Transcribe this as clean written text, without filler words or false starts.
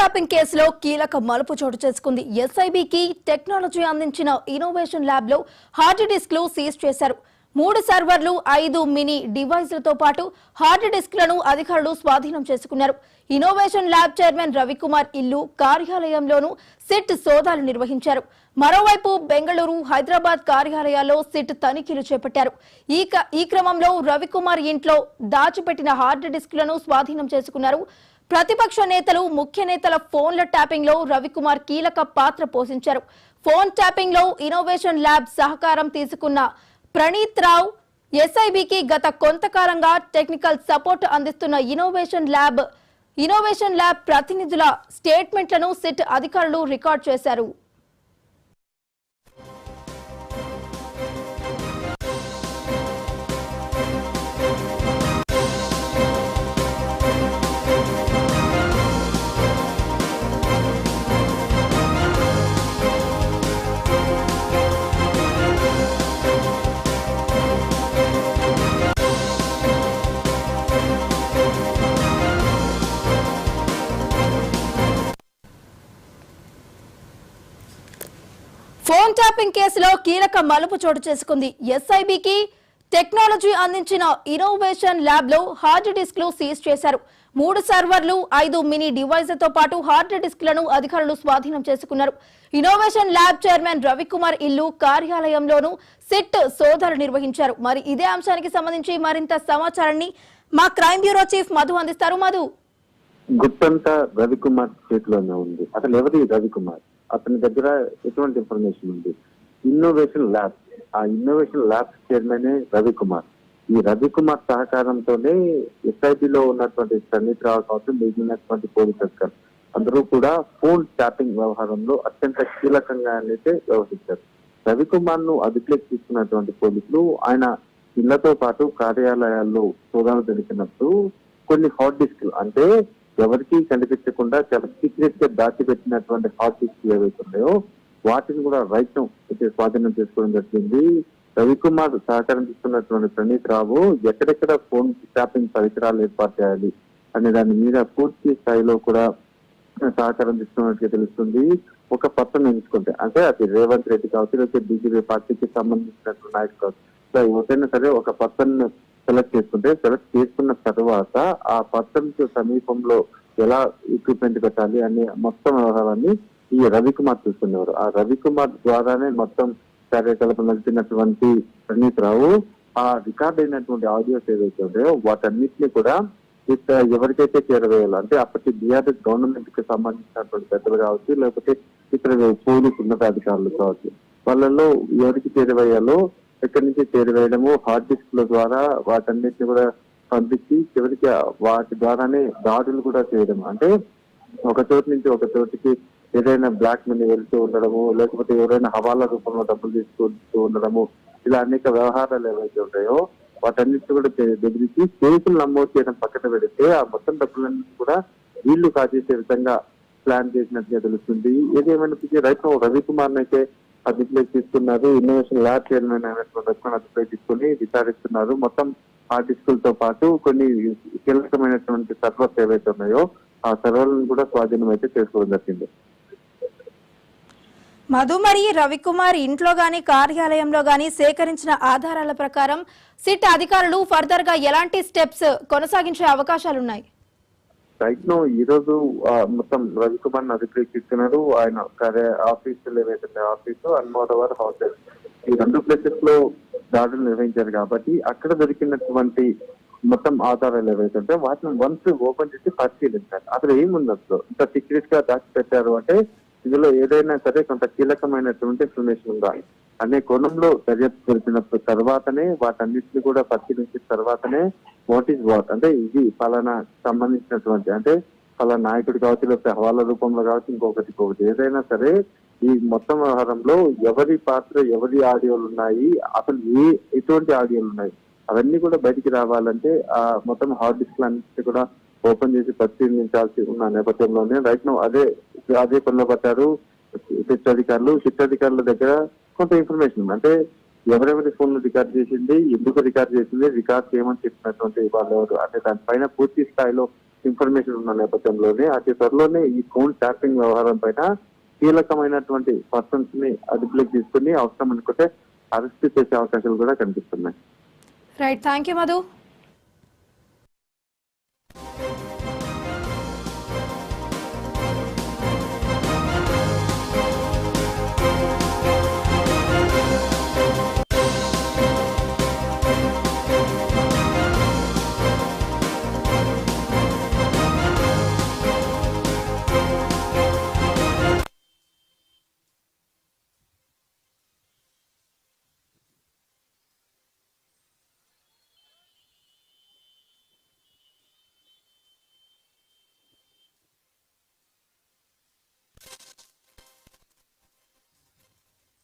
Tapping కేసులో కీలక మలుపు చోటు చేసుకుంది. ఎస్ఐబికి టెక్నాలజీ అందించిన ఇన్నోవేషన్ ల్యాబ్ లో హార్డ్ డిస్క్లు సీజ్ చేశారు. 3 సర్వర్లు 5 మినీ డివైజ్లతో పాటు హార్డ్ డిస్క్లను అధికారులు స్వాధీనం చేసుకున్నారు. ఇన్నోవేషన్ ల్యాబ్ చైర్మన్ రవికుమార్ ఇల్లు, కార్యాలయంలోనూ సిట్ సోదాలు నిర్వహించారు. మరోవైపు బెంగళూరు, హైదరాబాద్ కార్యాలయాల్లో సిట్ తనిఖీలు చేపట్టారు. ఈ క్రమంలో రవికుమార్ ఇంట్లో దాచిపెట్టిన హార్డ్ డిస్క్లను స్వాధీనం చేసుకున్నారు. ప్రతిపక్ష నేతలు, ముఖ్య నేతల ఫోన్ల ట్యాపింగ్ లో రవికుమార్ కీలక పాత్ర పోషించారు. ఫోన్ ట్యాపింగ్ లో ఇన్నోవేషన్ ల్యాబ్ సహకారం తీసుకున్న ప్రణీత్ రావు, ఎస్ఐబికి గత కొంతకాలంగా టెక్నికల్ సపోర్ట్ అందిస్తున్న ఇన్నోవేషన్ ల్యాబ్ ప్రతినిధుల స్టేట్మెంట్లను సిట్ అధికారులు రికార్డ్ చేశారు. ఫోన్ ట్యాపింగ్ కేసులో కీలక మలుపు చోటు చేసుకుంది. ఎస్ఐబికి టెక్నాలజీ అందించిన ఇన్నోవేషన్ ల్యాబ్ లో హార్డ్ డిస్క్లు సీజ్ చేశారు. 3 సర్వర్లు, 5 మినీ డివైజ్లతో పాటు హార్డ్ డిస్క్లను అధికారులు స్వాధీనం చేసుకున్నారు. ఇన్నోవేషన్ ల్యాబ్ చైర్మన్ రవికుమార్ ఇల్లు, కార్యాలయంలోనూ సిట్ సోదాలు నిర్వహించారు. మరి ఇదే అంశానికి సంబంధించి మరింత సమాచారాన్ని మా క్రైమ్ బ్యూరో చీఫ్ మధు అందిస్తారు. మధు, గుర్తంతా రవికుమార్ చేతిలోనే ఉంది. అసలు ఎవరి రవికుమార్, అతని దగ్గర ఎటువంటి ఇన్ఫర్మేషన్ ఉంది? ఇన్నోవేషన్ ల్యాబ్, ఆ ఇన్నోవేషన్ ల్యాబ్ చైర్మన్ రవికుమార్. ఈ రవికుమార్ సహకారంతోనే ఎస్ఐబిలో ఉన్నటువంటి ప్రణీత్ రావు కావచ్చు, మిగిలినటువంటి పోలీస్ అధికారులు అందరూ కూడా ఫోన్ ట్యాపింగ్ వ్యవహారంలో అత్యంత కీలకంగా అయితే వ్యవహరించారు. రవికుమార్ ను అదుపులోకి తీసుకున్నటువంటి పోలీసులు ఆయన ఇళ్లతో పాటు కార్యాలయాల్లో సోదాలు జరిపినప్పుడు కొన్ని హార్డ్ డిస్క్లు, అంటే ఎవరికి కనిపించకుండా చాలా సీక్రెట్ గా దాచిపెట్టినటువంటి హార్డ్ డిస్క్ ఏవైతే ఉన్నాయో వాటిని కూడా రైట్ స్వాధీనం చేసుకోవడం జరిగింది. రవికుమార్ సహకారం తీసుకున్నటువంటి ప్రణీత్ రావు ఎక్కడెక్కడ ఫోన్ ట్యాపింగ్ పరికరాలు ఏర్పాటు చేయాలి అనే దాని మీద పూర్తి స్థాయిలో కూడా సహకారం తీసుకున్నట్టుగా తెలుస్తుంది. ఒక పర్సన్ ఎంచుకుంటే, అంటే అది రేవంత్ రెడ్డి కావచ్చు, లేకపోతే బీజేపీ పార్టీకి సంబంధించినటువంటి నాయకులు కావచ్చు, ఎవరైనా సరే ఒక పర్సన్ సెలెక్ట్ చేసుకున్న తర్వాత ఆ పర్సన్ సమీపంలో ఎలా ఎక్విప్మెంట్ పెట్టాలి అనే మొత్తం వ్యవహారాన్ని ఈ రవికుమార్ చూస్తున్నారు. ఆ రవికుమార్ ద్వారానే మొత్తం కార్యకలాపం నడిపినటువంటి ప్రణీత్ రావు ఆ రికార్డ్ అయినటువంటి ఆడియోస్ ఏదైతే ఉన్నాయో వాటన్నిటిని కూడా ఎవరికైతే చేరవేయాలో, అంటే అప్పటి బీఆర్ఎస్ గవర్నమెంట్ కి సంబంధించినటువంటి పెద్దలు కావచ్చు, లేకపోతే ఇతర పోలీసు ఉన్నతాధికారులు కావచ్చు, వాళ్ళలో ఎవరికి చేరవేయాలో ఎక్కడి నుంచి చేరవేయడము, హార్డ్ డిస్క్ ల ద్వారా వాటన్నిటిని కూడా పంపించి చివరికి వాటి ద్వారానే దాడులు కూడా చేయడం. అంటే ఒక చోటు నుంచి ఒక చోటికి ఏదైనా బ్లాక్ మనీ వెళ్తూ ఉండడము, లేకపోతే ఎవరైనా హవాలా రూపంలో డబ్బులు తీసుకుంటూ ఉండడము, ఇలా అనేక వ్యవహారాలు ఏవైతే ఉంటాయో వాటన్నిటిని కూడా బెదిరించి కేసులు నమోదు చేయడం పక్కన పెడితే ఆ మొత్తం డబ్బులన్నీ కూడా వీళ్లు కాజేసే విధంగా ప్లాన్ చేసినట్టుగా తెలుస్తుంది. ఏదేమైనప్పటికీ రైతు రవికుమార్ అయితే అదుపులోకి తీసుకున్నారు. ఇన్నోవేషన్ ల్యాబ్ చైర్మన్ అయినటువంటి అదుపులోకి తీసుకుని విచారిస్తున్నారు. మొత్తం హార్డ్ డిస్కులతో పాటు కొన్ని కీలకమైనటువంటి సర్వర్స్ ఏవైతే ఉన్నాయో ఆ సర్వర్లను కూడా స్వాధీనం అయితే చేసుకోవడం జరిగింది. మధు, మరి రవికుమార్ ఇంట్లో గాని కార్యాలయంలో గాని సేకరించిన ఆధారాల ప్రకారం సిట్ అధికారులు ఫర్దర్ గా ఎలాంటి స్టెప్స్ కొనసాగించే అవకాశాలున్నాయి? రైట్ నో ఈ రోజు మొత్తం రవికుమార్ అదుపులోకి తీసుకున్నారు. ఆయన ఆఫీసులు ఏవైతే ఆఫీసు అన్మోదవర్ హోటల్, ఈ 2 ప్లేసెస్ లో దాడులు నిర్వహించారు కాబట్టి అక్కడ దొరికినటువంటి మొత్తం ఆధారాలు ఏవైతే ఉంటాయో వాటిని వన్స్ ఓపెన్ చేసి పరిశీలించారు. అసలు ఏముంది, అసలు ఇంత సీక్రెట్ గా దాచిపెట్టారు అంటే ఇందులో ఏదైనా సరే కొంత కీలకమైనటువంటి ఇన్ఫర్మేషన్ ఉందా అనే కోణంలో దర్యాప్తు జరిపిన తర్వాతనే వాటన్నిటిని కూడా పరిశీలించిన తర్వాతనే వాట్ ఈజ్ వాట్, అంటే ఇది ఫలానా సంబంధించినటువంటి, అంటే ఫలానా నాయకుడు కావచ్చు, లేకపోతే హవాలా రూపంలో కావచ్చు, ఇంకొకటి ఏదైనా సరే ఈ మొత్తం వ్యవహారంలో ఎవరి పాత్ర, ఎవరి ఆడియోలు ఉన్నాయి, అసలు ఎటువంటి ఆడియోలు ఉన్నాయి అవన్నీ కూడా బయటికి రావాలంటే ఆ మొత్తం హార్డ్ డిస్క్ అన్నింటినీ కూడా ఓపెన్ చేసి పరిశీలించాల్సి ఉన్న నేపథ్యంలోనే రైట్ నో అదే పనిలో పట్టారు సిట్ అధికారుల దగ్గర కొంత ఇన్ఫర్మేషన్, అంటే ఎవరెవరి ఫోన్ రికార్డ్ చేసింది, ఎందుకు రికార్డ్ చేసింది, రికార్డ్ చేయమని చెప్పినటువంటి వాళ్ళు ఎవరు అంటే దానిపైన పూర్తి స్థాయిలో ఇన్ఫర్మేషన్ ఉన్న నేపథ్యంలోనే అతి త్వరలోనే ఈ ఫోన్ ట్యాపింగ్ వ్యవహారం పైన కీలకమైనటువంటి పర్సన్స్ ని అదుపులోకి తీసుకుని అవసరం అనుకుంటే అరెస్ట్ చేసే అవకాశాలు కూడా కనిపిస్తున్నాయి. Right, thank you Madhu.